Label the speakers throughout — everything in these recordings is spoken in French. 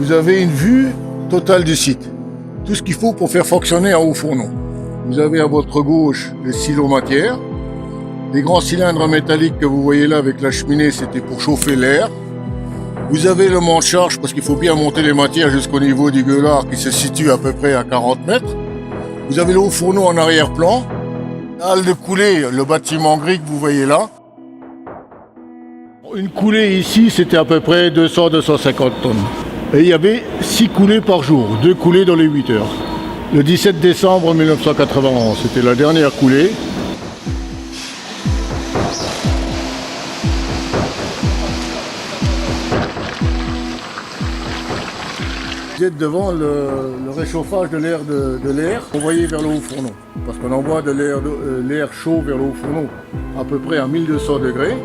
Speaker 1: vous avez une vue totale du site. Tout ce qu'il faut pour faire fonctionner un haut fourneau. Vous avez à votre gauche les silos matières. Les grands cylindres métalliques que vous voyez là avec la cheminée, c'était pour chauffer l'air. Vous avez le monte-charge parce qu'il faut bien monter les matières jusqu'au niveau du gueulard qui se situe à peu près à 40 mètres. Vous avez le haut fourneau en arrière-plan. La halle de coulée, le bâtiment gris que vous voyez là. Une coulée ici, c'était à peu près 200-250 tonnes. Et il y avait 6 coulées par jour, 2 coulées dans les 8 heures. Le 17 décembre 1991, c'était la dernière coulée. Vous êtes devant le réchauffage de l'air envoyé vers le haut fourneau. Parce qu'on envoie de l'air chaud vers le haut fourneau à peu près à 1200 degrés.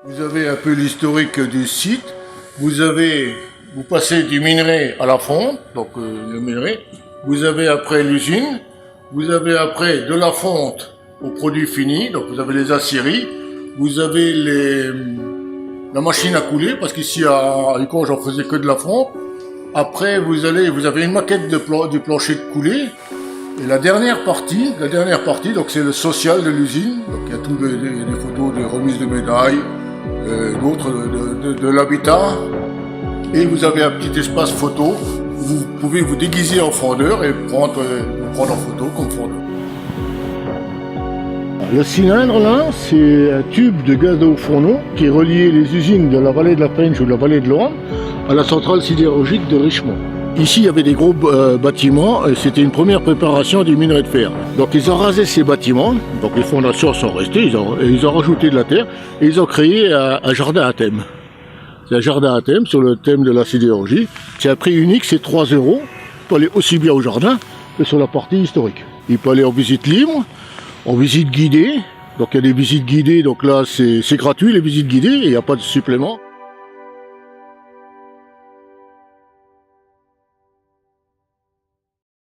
Speaker 1: Vous avez un peu l'historique du site. Vous passez du minerai à la fonte, donc le minerai. Vous avez après l'usine. Vous avez après de la fonte au produit fini, donc vous avez les aciéries. Vous avez la machine à couler, parce qu'ici à Uconge on faisait que de la fonte. Après vous avez une maquette du plancher de coulée. Et la dernière partie, donc c'est le social de l'usine. Donc il y a toutes les photos de remise de médailles. D'autres de l'habitat, et vous avez un petit espace photo. Vous pouvez vous déguiser en fondeur et prendre en photo comme fondeur. Le cylindre là, c'est un tube de gaz de haut fourneau qui reliait les usines de la vallée de la Penge ou de la vallée de l'Orne à la centrale sidérurgique de Richemont. Ici, il y avait des gros bâtiments, et c'était une première préparation du minerai de fer. Donc ils ont rasé ces bâtiments, donc les fondations sont restées, ils ont rajouté de la terre, et ils ont créé un jardin à thème. C'est un jardin à thème sur le thème de la sidérurgie. C'est un prix unique, c'est 3 €. Il peut aller aussi bien au jardin que sur la partie historique. Il peut aller en visite libre, en visite guidée. Donc il y a des visites guidées, donc là c'est gratuit les visites guidées, il n'y a pas de supplément.